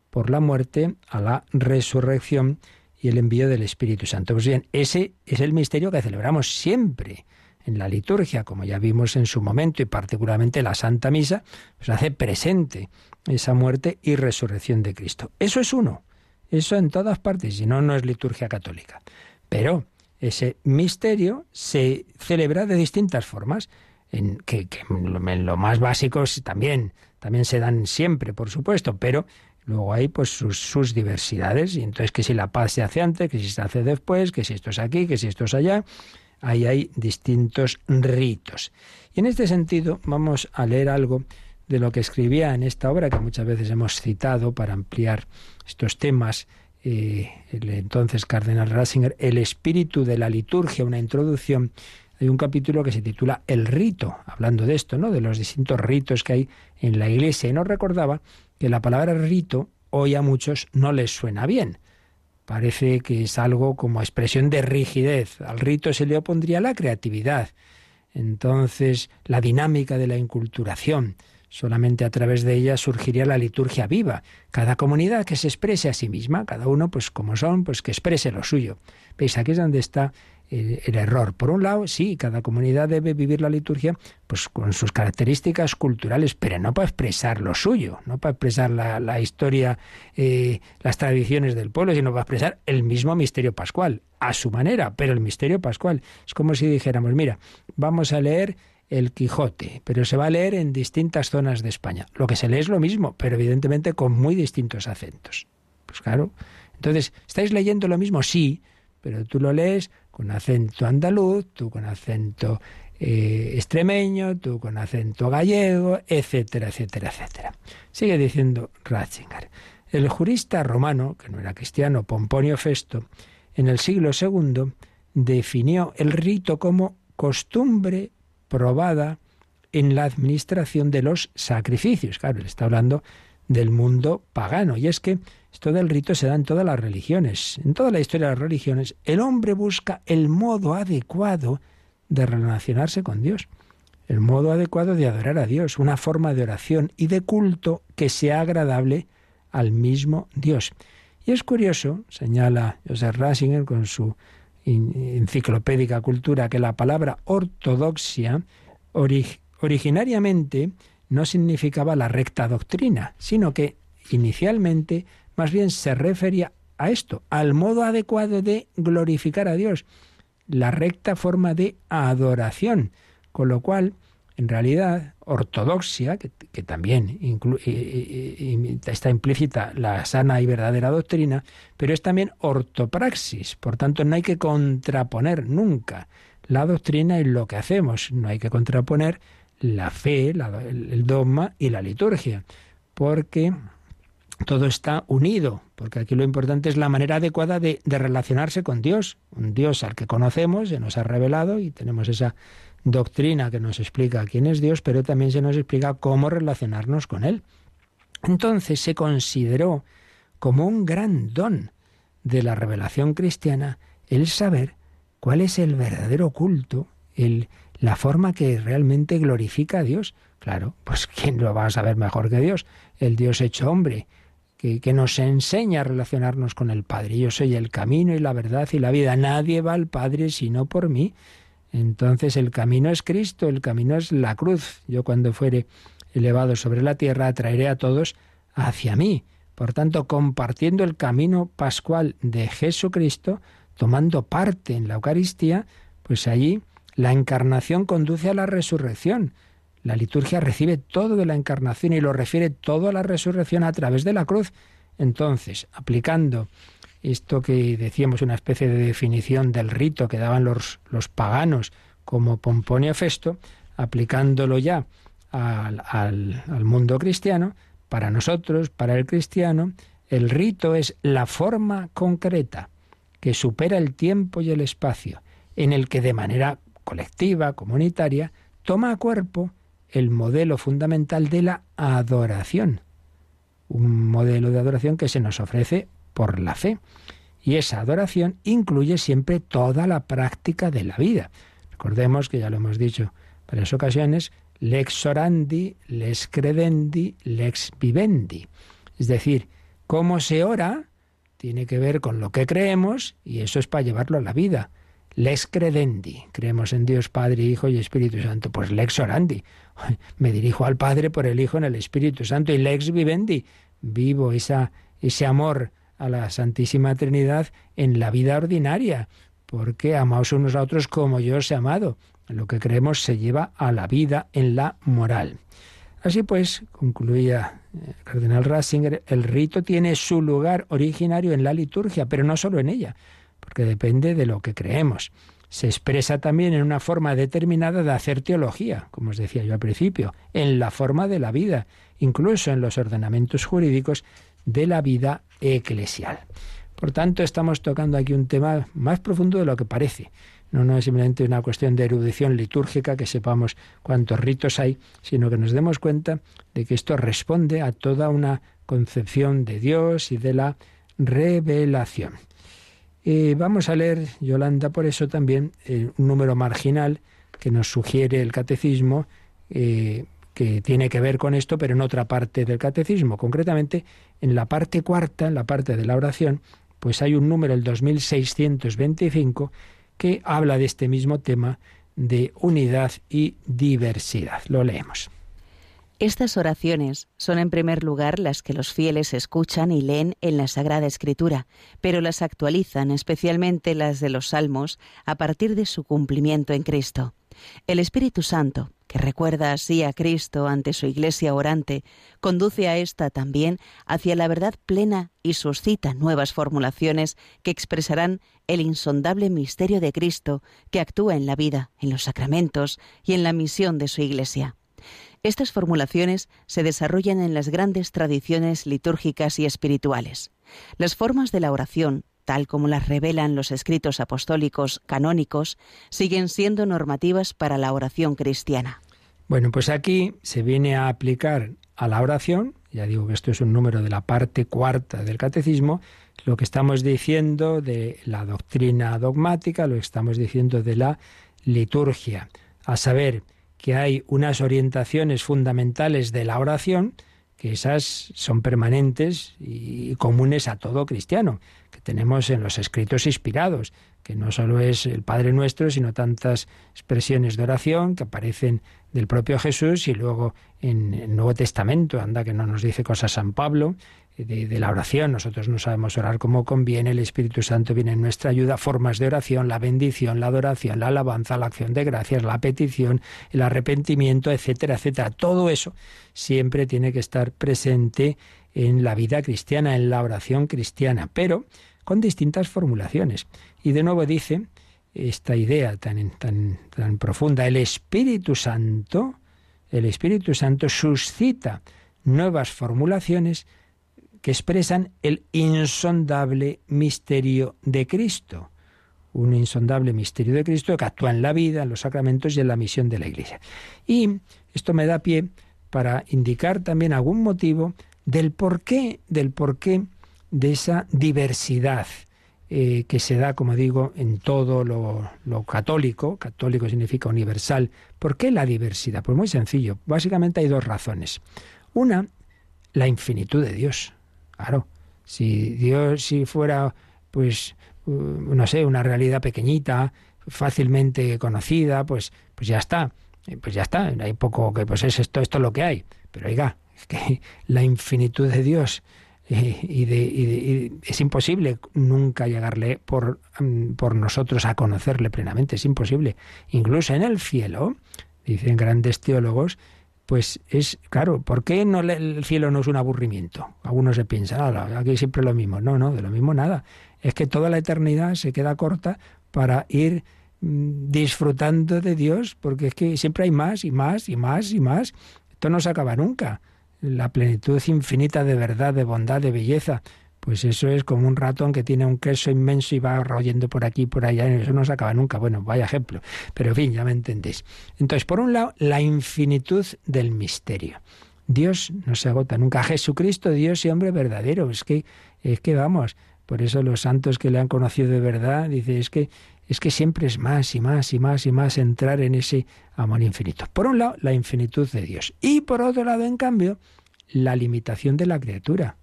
por la muerte a la resurrección y el envío del Espíritu Santo. Pues bien, ese es el misterio que celebramos siempre en la liturgia, como ya vimos en su momento, y particularmente la Santa Misa, pues hace presente esa muerte y resurrección de Cristo. Eso es uno, eso en todas partes, si no, no es liturgia católica. Pero ese misterio se celebra de distintas formas, en lo más básico también se dan siempre, por supuesto, pero luego hay pues sus diversidades, y entonces que si la paz se hace antes, que si se hace después, que si esto es aquí, que si esto es allá, ahí hay distintos ritos. Y en este sentido vamos a leer algo de lo que escribía en esta obra que muchas veces hemos citado para ampliar estos temas, el entonces cardenal Ratzinger, El espíritu de la liturgia, una introducción. Hay un capítulo que se titula El rito, hablando de esto, ¿no?, de los distintos ritos que hay en la Iglesia. Y nos recordaba que la palabra rito hoy a muchos no les suena bien. Parece que es algo como expresión de rigidez. Al rito se le opondría la creatividad. Entonces, la dinámica de la inculturación. Solamente a través de ella surgiría la liturgia viva. Cada comunidad que se exprese a sí misma, cada uno, pues como son, pues que exprese lo suyo. ¿Veis? Aquí es donde está el error. Por un lado, sí, cada comunidad debe vivir la liturgia pues con sus características culturales, pero no para expresar lo suyo, no para expresar la historia, las tradiciones del pueblo, sino para expresar el mismo misterio pascual, a su manera, pero el misterio pascual. Es como si dijéramos, mira, vamos a leer el Quijote, pero se va a leer en distintas zonas de España. Lo que se lee es lo mismo, pero evidentemente con muy distintos acentos. Pues claro. Entonces, ¿estáis leyendo lo mismo? Sí, pero tú lo lees con acento andaluz, tú con acento extremeño, tú con acento gallego, etcétera, etcétera, etcétera. Sigue diciendo Ratzinger. El jurista romano, que no era cristiano, Pomponio Festo, en el siglo II definió el rito como costumbre probada en la administración de los sacrificios. Claro, él está hablando del mundo pagano. Y es que esto del rito se da en todas las religiones. En toda la historia de las religiones, el hombre busca el modo adecuado de relacionarse con Dios, el modo adecuado de adorar a Dios, una forma de oración y de culto que sea agradable al mismo Dios. Y es curioso, señala Joseph Ratzinger con su enciclopédica cultura, que la palabra ortodoxia originariamente no significaba la recta doctrina, sino que inicialmente más bien se refería a esto, al modo adecuado de glorificar a Dios, la recta forma de adoración, con lo cual, en realidad, ortodoxia, que también está implícita la sana y verdadera doctrina, pero es también ortopraxis, por tanto no hay que contraponer nunca la doctrina en lo que hacemos, no hay que contraponer la fe, el dogma y la liturgia, porque todo está unido, porque aquí lo importante es la manera adecuada de relacionarse con Dios, un Dios al que conocemos, se nos ha revelado y tenemos esa doctrina que nos explica quién es Dios, pero también se nos explica cómo relacionarnos con Él. Entonces se consideró como un gran don de la revelación cristiana el saber cuál es el verdadero culto, la forma que realmente glorifica a Dios. Claro, pues ¿quién lo va a saber mejor que Dios? El Dios hecho hombre, que nos enseña a relacionarnos con el Padre. Yo soy el camino y la verdad y la vida. Nadie va al Padre sino por mí. Entonces el camino es Cristo, el camino es la cruz. Yo cuando fuere elevado sobre la tierra atraeré a todos hacia mí. Por tanto, compartiendo el camino pascual de Jesucristo, tomando parte en la Eucaristía, pues allí la encarnación conduce a la resurrección. La liturgia recibe todo de la encarnación y lo refiere todo a la resurrección a través de la cruz. Entonces, aplicando esto que decíamos, una especie de definición del rito que daban los paganos como Pomponio Festo, aplicándolo ya al mundo cristiano, para nosotros, para el cristiano, el rito es la forma concreta que supera el tiempo y el espacio, en el que de manera colectiva, comunitaria, toma a cuerpo el modelo fundamental de la adoración. Un modelo de adoración que se nos ofrece por la fe. Y esa adoración incluye siempre toda la práctica de la vida. Recordemos que ya lo hemos dicho en varias ocasiones, lex orandi, lex credendi, lex vivendi. Es decir, cómo se ora tiene que ver con lo que creemos y eso es para llevarlo a la vida. Lex credendi, creemos en Dios Padre, Hijo y Espíritu Santo. Pues lex orandi, me dirijo al Padre por el Hijo en el Espíritu Santo. Y lex vivendi, vivo ese amor a la Santísima Trinidad en la vida ordinaria, porque amaos unos a otros como yo os he amado. Lo que creemos se lleva a la vida en la moral. Así pues, concluía el cardenal Ratzinger, el rito tiene su lugar originario en la liturgia, pero no solo en ella, porque depende de lo que creemos. Se expresa también en una forma determinada de hacer teología, como os decía yo al principio, en la forma de la vida, incluso en los ordenamientos jurídicos de la vida eclesial. Por tanto, estamos tocando aquí un tema más profundo de lo que parece. No es simplemente una cuestión de erudición litúrgica, que sepamos cuántos ritos hay, sino que nos demos cuenta de que esto responde a toda una concepción de Dios y de la revelación. Vamos a leer, Yolanda, por eso también un número marginal que nos sugiere el catecismo, que tiene que ver con esto, pero en otra parte del catecismo. Concretamente, en la parte cuarta, en la parte de la oración, pues hay un número, el 2625, que habla de este mismo tema de unidad y diversidad. Lo leemos. Estas oraciones son en primer lugar las que los fieles escuchan y leen en la Sagrada Escritura, pero las actualizan, especialmente las de los Salmos, a partir de su cumplimiento en Cristo. El Espíritu Santo, que recuerda así a Cristo ante su Iglesia orante, conduce a ésta también hacia la verdad plena y suscita nuevas formulaciones que expresarán el insondable misterio de Cristo que actúa en la vida, en los sacramentos y en la misión de su Iglesia. Estas formulaciones se desarrollan en las grandes tradiciones litúrgicas y espirituales. Las formas de la oración, tal como las revelan los escritos apostólicos canónicos, siguen siendo normativas para la oración cristiana. Bueno, pues aquí se viene a aplicar a la oración, ya digo que esto es un número de la parte cuarta del catecismo, lo que estamos diciendo de la doctrina dogmática, lo que estamos diciendo de la liturgia, a saber que hay unas orientaciones fundamentales de la oración, que esas son permanentes y comunes a todo cristiano, que tenemos en los escritos inspirados, que no solo es el Padre Nuestro, sino tantas expresiones de oración que aparecen del propio Jesús y luego en el Nuevo Testamento, anda que no nos dice cosas San Pablo, de la oración. Nosotros no sabemos orar como conviene, el Espíritu Santo viene en nuestra ayuda, formas de oración, la bendición, la adoración, la alabanza, la acción de gracias, la petición, el arrepentimiento, etcétera, etcétera. Todo eso siempre tiene que estar presente en la vida cristiana, en la oración cristiana, pero con distintas formulaciones. Y de nuevo dice esta idea tan profunda, el Espíritu Santo suscita nuevas formulaciones que expresan el insondable misterio de Cristo. Un insondable misterio de Cristo que actúa en la vida, en los sacramentos y en la misión de la Iglesia. Y esto me da pie para indicar también algún motivo del porqué de esa diversidad que se da, como digo, en todo lo católico. Católico significa universal. ¿Por qué la diversidad? Pues muy sencillo. Básicamente hay dos razones. Una, la infinitud de Dios. Claro, si fuera, pues, no sé, una realidad pequeñita, fácilmente conocida, pues ya está. Hay poco que, pues es esto es lo que hay. Pero oiga, es que la infinitud de Dios y es imposible nunca llegarle por nosotros a conocerle plenamente, es imposible. Incluso en el cielo, dicen grandes teólogos, pues es claro, ¿por qué el cielo no es un aburrimiento? Algunos se piensan, aquí siempre lo mismo. No, de lo mismo nada. Es que toda la eternidad se queda corta para ir disfrutando de Dios, porque es que siempre hay más y más y más y más. Esto no se acaba nunca. La plenitud infinita de verdad, de bondad, de belleza, pues eso es como un ratón que tiene un queso inmenso y va royendo por aquí y por allá, y eso no se acaba nunca. Bueno, vaya ejemplo, pero en fin, ya me entendéis. Entonces, por un lado, la infinitud del misterio. Dios no se agota nunca. Jesucristo, Dios y hombre verdadero. Es que vamos, por eso los santos que le han conocido de verdad, dice, es que siempre es más y más y más y más entrar en ese amor infinito. Por un lado, la infinitud de Dios. Y por otro lado, en cambio, la limitación de la criatura.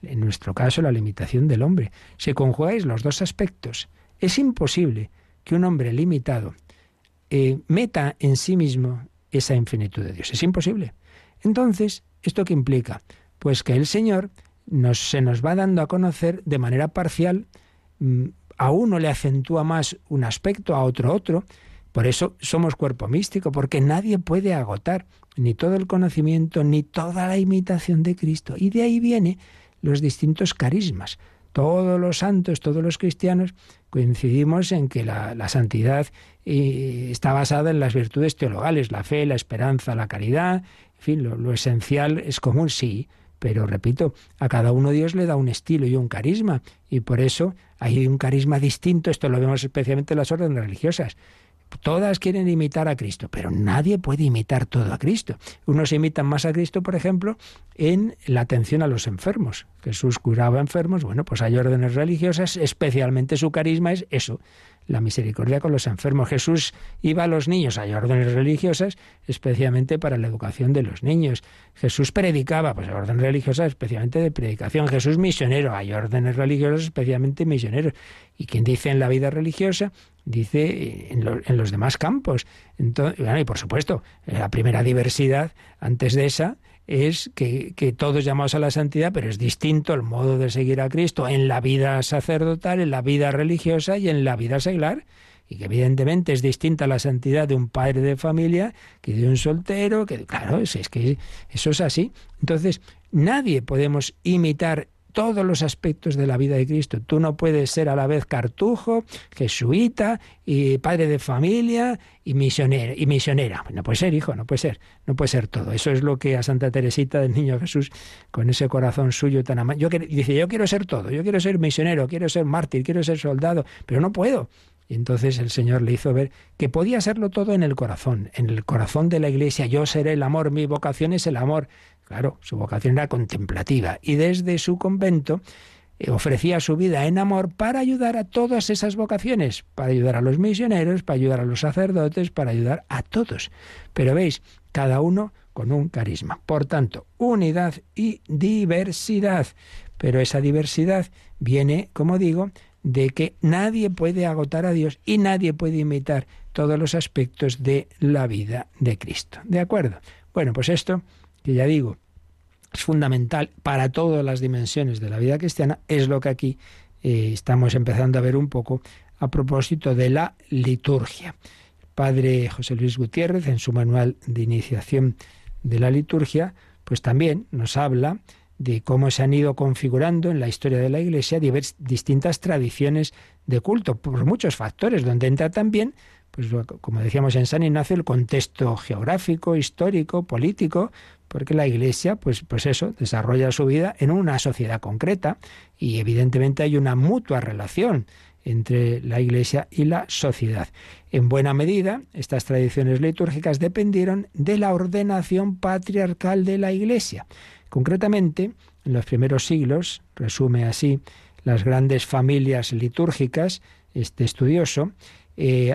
en nuestro caso, la limitación del hombre. Si conjugáis los dos aspectos, es imposible que un hombre limitado meta en sí mismo esa infinitud de Dios. Es imposible. Entonces, ¿esto qué implica? Pues que el Señor se nos va dando a conocer de manera parcial. A uno le acentúa más un aspecto, a otro. Por eso somos cuerpo místico, porque nadie puede agotar ni todo el conocimiento, ni toda la imitación de Cristo. Y de ahí vienen los distintos carismas. Todos los santos, todos los cristianos, coincidimos en que la santidad está basada en las virtudes teologales, la fe, la esperanza, la caridad. En fin, lo esencial es común, sí, pero repito, a cada uno Dios le da un estilo y un carisma, y por eso hay un carisma distinto. Esto lo vemos especialmente en las órdenes religiosas. Todas quieren imitar a Cristo, pero nadie puede imitar todo a Cristo. Unos imitan más a Cristo, por ejemplo, en la atención a los enfermos. Jesús curaba enfermos, bueno, pues hay órdenes religiosas, especialmente su carisma es eso, la misericordia con los enfermos. Jesús iba a los niños, hay órdenes religiosas, especialmente para la educación de los niños. Jesús predicaba, pues hay órdenes religiosas, especialmente de predicación. Jesús misionero, hay órdenes religiosas, especialmente misioneros. Y quien dice en la vida religiosa, dice en los demás campos. Entonces, bueno, y por supuesto, la primera diversidad antes de esa es que todos llamamos a la santidad, pero es distinto el modo de seguir a Cristo en la vida sacerdotal, en la vida religiosa y en la vida seglar. Y que evidentemente es distinta la santidad de un padre de familia que de un soltero, que claro, es que eso es así. Entonces, nadie podemos imitar todos los aspectos de la vida de Cristo. Tú no puedes ser a la vez cartujo, jesuita, y padre de familia, y misionera. No puede ser, hijo, no puede ser todo. Eso es lo que a Santa Teresita del Niño Jesús, con ese corazón suyo tan amable, dice, yo quiero ser todo, yo quiero ser misionero, quiero ser mártir, quiero ser soldado, pero no puedo. Y entonces el Señor le hizo ver que podía serlo todo en el corazón de la Iglesia. Yo seré el amor, mi vocación es el amor. Claro, su vocación era contemplativa y desde su convento ofrecía su vida en amor para ayudar a todas esas vocaciones, para ayudar a los misioneros, para ayudar a los sacerdotes, para ayudar a todos. Pero veis, cada uno con un carisma. Por tanto, unidad y diversidad. Pero esa diversidad viene, como digo, de que nadie puede agotar a Dios y nadie puede imitar todos los aspectos de la vida de Cristo. ¿De acuerdo? Bueno, pues esto, que ya digo, es fundamental para todas las dimensiones de la vida cristiana, es lo que aquí estamos empezando a ver un poco a propósito de la liturgia. El padre José Luis Gutiérrez, en su manual de iniciación de la liturgia, pues también nos habla de cómo se han ido configurando en la historia de la Iglesia distintas tradiciones de culto, por muchos factores, donde entra también, pues como decíamos en San Ignacio, el contexto geográfico, histórico, político, porque la Iglesia, pues eso, desarrolla su vida en una sociedad concreta y evidentemente hay una mutua relación entre la Iglesia y la sociedad. En buena medida, estas tradiciones litúrgicas dependieron de la ordenación patriarcal de la Iglesia. Concretamente, en los primeros siglos, resume así las grandes familias litúrgicas, este estudioso,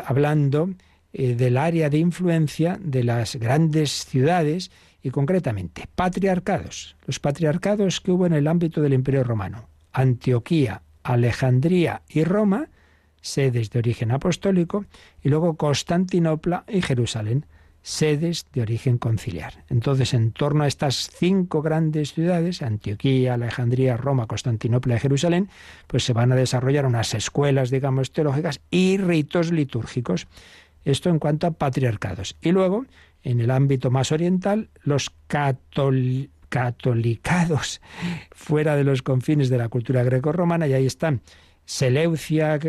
hablando del área de influencia de las grandes ciudades y concretamente patriarcados. Los patriarcados que hubo en el ámbito del Imperio Romano: Antioquía, Alejandría y Roma, sedes de origen apostólico, y luego Constantinopla y Jerusalén, sedes de origen conciliar. Entonces, en torno a estas 5 grandes ciudades, Antioquía, Alejandría, Roma, Constantinopla y Jerusalén, pues se van a desarrollar unas escuelas, digamos, teológicas y ritos litúrgicos. Esto en cuanto a patriarcados. Y luego, en el ámbito más oriental, los catolicados fuera de los confines de la cultura grecorromana, y ahí están Seleucia,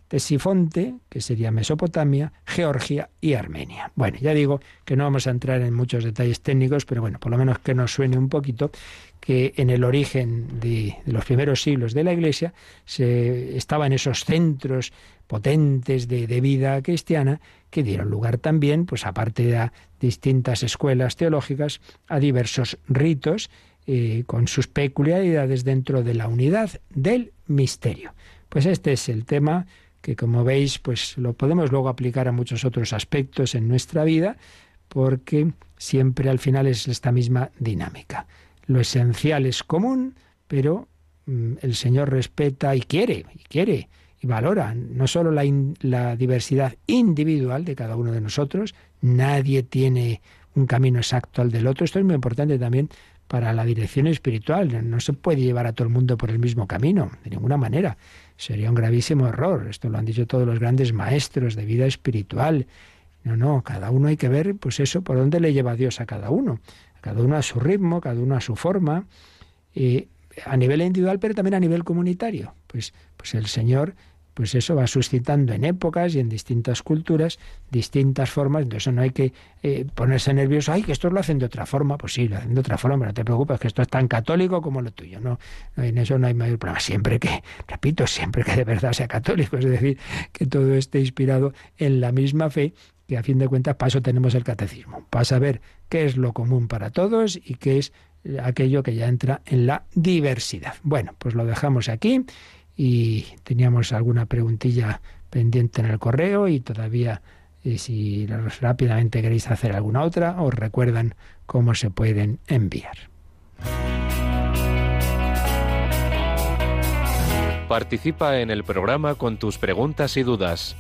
Ctesifonte, que sería Mesopotamia, Georgia y Armenia. Bueno, ya digo que no vamos a entrar en muchos detalles técnicos, pero bueno, por lo menos que nos suene un poquito que en el origen de los primeros siglos de la Iglesia se estaban esos centros potentes de vida cristiana que dieron lugar también, pues aparte de distintas escuelas teológicas, a diversos ritos con sus peculiaridades dentro de la unidad del misterio. Pues este es el tema que, como veis, pues lo podemos luego aplicar a muchos otros aspectos en nuestra vida, porque siempre al final es esta misma dinámica. Lo esencial es común, pero el Señor respeta y quiere y valora no solo la diversidad individual de cada uno de nosotros, nadie tiene un camino exacto al del otro. Esto es muy importante también para la dirección espiritual. No se puede llevar a todo el mundo por el mismo camino, de ninguna manera. Sería un gravísimo error. Esto lo han dicho todos los grandes maestros de vida espiritual. No, cada uno hay que ver, pues eso, por dónde le lleva Dios a cada uno a su ritmo, cada uno a su forma, a nivel individual, pero también a nivel comunitario. Pues el Señor, pues eso va suscitando en épocas y en distintas culturas distintas formas. Entonces no hay que ponerse nervioso. ¡Ay, que estos lo hacen de otra forma! Pues sí, lo hacen de otra forma, pero no te preocupes, que esto es tan católico como lo tuyo. No, en eso no hay mayor problema. Siempre que de verdad sea católico, es decir, que todo esté inspirado en la misma fe, que a fin de cuentas para eso tenemos el catecismo, para saber qué es lo común para todos y qué es aquello que ya entra en la diversidad. Bueno, pues lo dejamos aquí. Y teníamos alguna preguntilla pendiente en el correo y todavía, si rápidamente queréis hacer alguna otra, os recuerdan cómo se pueden enviar. Participa en el programa con tus preguntas y dudas.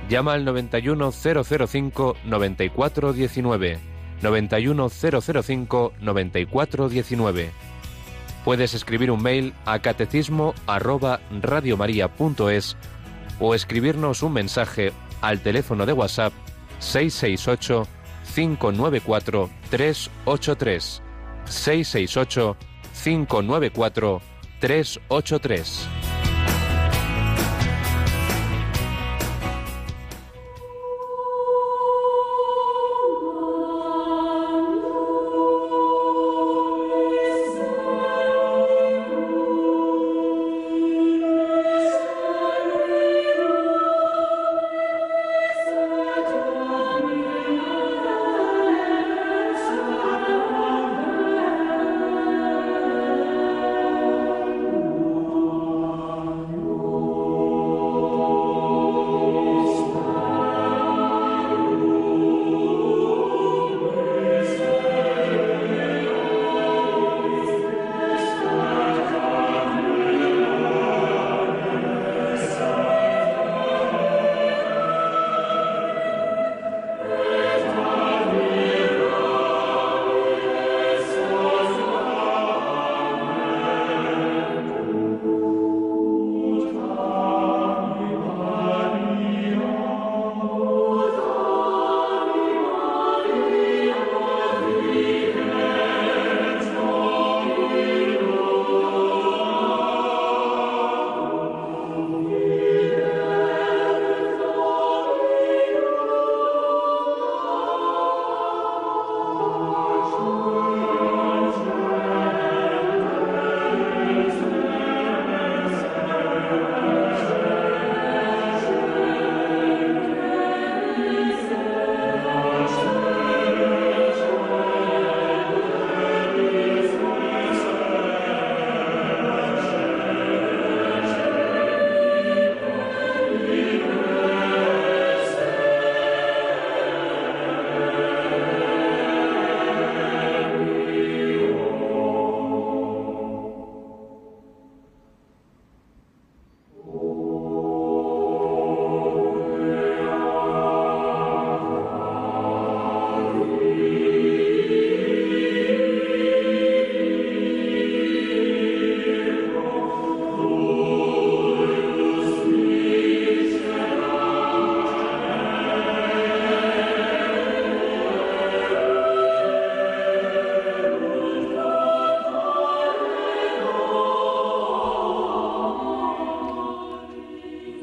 Llama al 91005-9419. 91005-9419. Puedes escribir un mail a catecismo@radiomaria.es o escribirnos un mensaje al teléfono de WhatsApp 668 594 383. 668 594 383.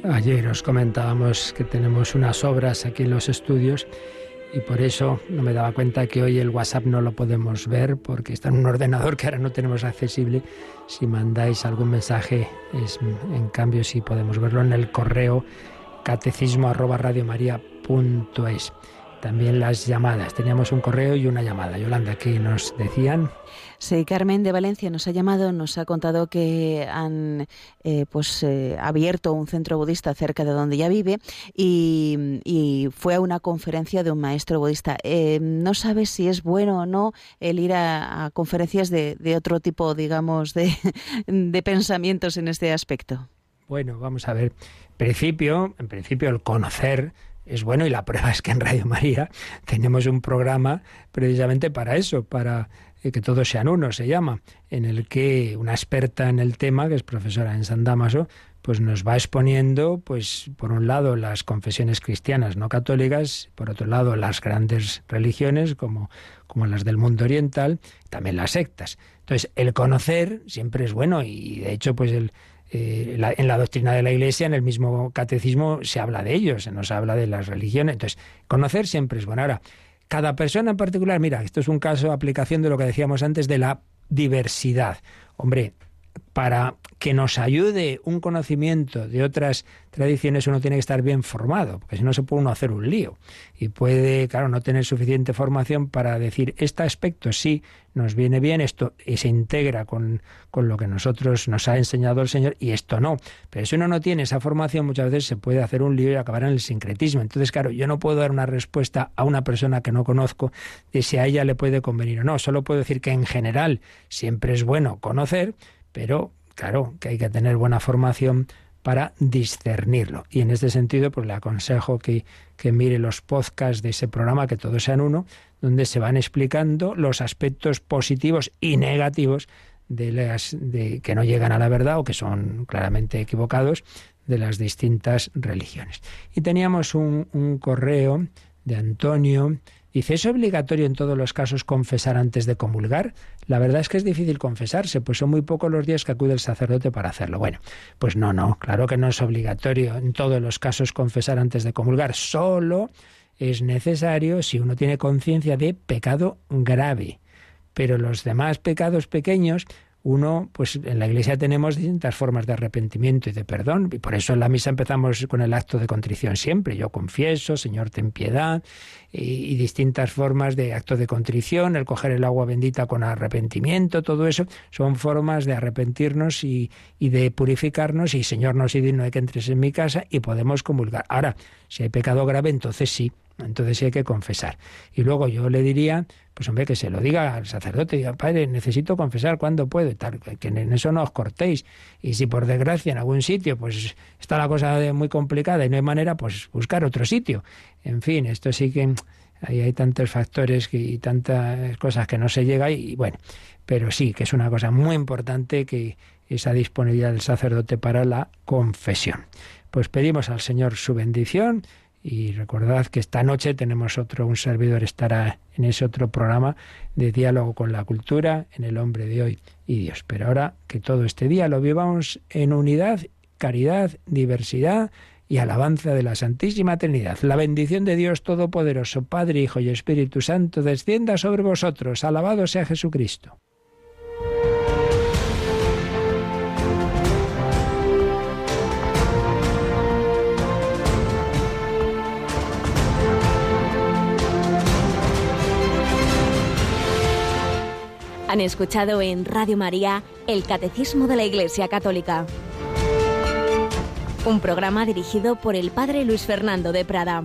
Ayer os comentábamos que tenemos unas obras aquí en los estudios y por eso no me daba cuenta que hoy el WhatsApp no lo podemos ver porque está en un ordenador que ahora no tenemos accesible. Si mandáis algún mensaje, en cambio sí podemos verlo en el correo catecismo@radiomaria.es. también las llamadas. Teníamos un correo y una llamada. Yolanda, ¿qué nos decían? Sí, Carmen de Valencia nos ha llamado, nos ha contado que han abierto un centro budista cerca de donde ella vive y fue a una conferencia de un maestro budista. No sabe si es bueno o no el ir a conferencias de otro tipo, digamos, de pensamientos en este aspecto. Bueno, vamos a ver. En principio el conocer es bueno, y la prueba es que en Radio María tenemos un programa precisamente para eso, para que todos sean uno, se llama, en el que una experta en el tema, que es profesora en San Dámaso, pues nos va exponiendo, pues por un lado las confesiones cristianas no católicas, por otro lado las grandes religiones como las del mundo oriental, también las sectas. Entonces, el conocer siempre es bueno, y de hecho, pues en la doctrina de la Iglesia, en el mismo catecismo, se habla de ello, se nos habla de las religiones. Entonces, conocer siempre es bueno. Ahora, cada persona en particular, mira, esto es un caso de aplicación de lo que decíamos antes de la diversidad. Hombre, para que nos ayude un conocimiento de otras tradiciones uno tiene que estar bien formado, porque si no se puede uno hacer un lío. Y puede, claro, no tener suficiente formación para decir, este aspecto sí nos viene bien, esto se integra con lo que nosotros nos ha enseñado el Señor, y esto no. Pero si uno no tiene esa formación, muchas veces se puede hacer un lío y acabar en el sincretismo. Entonces, claro, yo no puedo dar una respuesta a una persona que no conozco de si a ella le puede convenir o no. Solo puedo decir que en general siempre es bueno conocer, pero claro, que hay que tener buena formación para discernirlo. Y en este sentido, pues le aconsejo que mire los podcasts de ese programa, que todos sean uno, donde se van explicando los aspectos positivos y negativos de que no llegan a la verdad o que son claramente equivocados de las distintas religiones. Y teníamos un correo de Antonio. Dice, ¿es obligatorio en todos los casos confesar antes de comulgar? La verdad es que es difícil confesarse, pues son muy pocos los días que acude el sacerdote para hacerlo. Bueno, pues no, claro que no es obligatorio en todos los casos confesar antes de comulgar. Solo es necesario si uno tiene conciencia de pecado grave. Pero los demás pecados pequeños, uno, pues en la Iglesia tenemos distintas formas de arrepentimiento y de perdón, y por eso en la misa empezamos con el acto de contrición siempre. Yo confieso, Señor, ten piedad, y distintas formas de acto de contrición, el coger el agua bendita con arrepentimiento, todo eso son formas de arrepentirnos y de purificarnos, y Señor, no soy digno de que entres en mi casa, y podemos comulgar. Ahora, si hay pecado grave, entonces sí hay que confesar. Y luego yo le diría, pues hombre, que se lo diga al sacerdote, diga, padre, necesito confesar, ¿cuándo puedo? Y tal, que en eso no os cortéis. Y si por desgracia en algún sitio pues está la cosa muy complicada y no hay manera, pues buscar otro sitio. En fin, esto sí que ahí hay tantos factores y tantas cosas que no se llega, y bueno, pero sí que es una cosa muy importante que esa disponibilidad del sacerdote para la confesión. Pues pedimos al Señor su bendición. Y recordad que esta noche tenemos un servidor estará en ese otro programa de diálogo con la cultura, en El hombre de hoy y Dios. Pero ahora que todo este día lo vivamos en unidad, caridad, diversidad y alabanza de la Santísima Trinidad. La bendición de Dios Todopoderoso, Padre, Hijo y Espíritu Santo, descienda sobre vosotros. Alabado sea Jesucristo. Han escuchado en Radio María el Catecismo de la Iglesia Católica, un programa dirigido por el Padre Luis Fernando de Prada.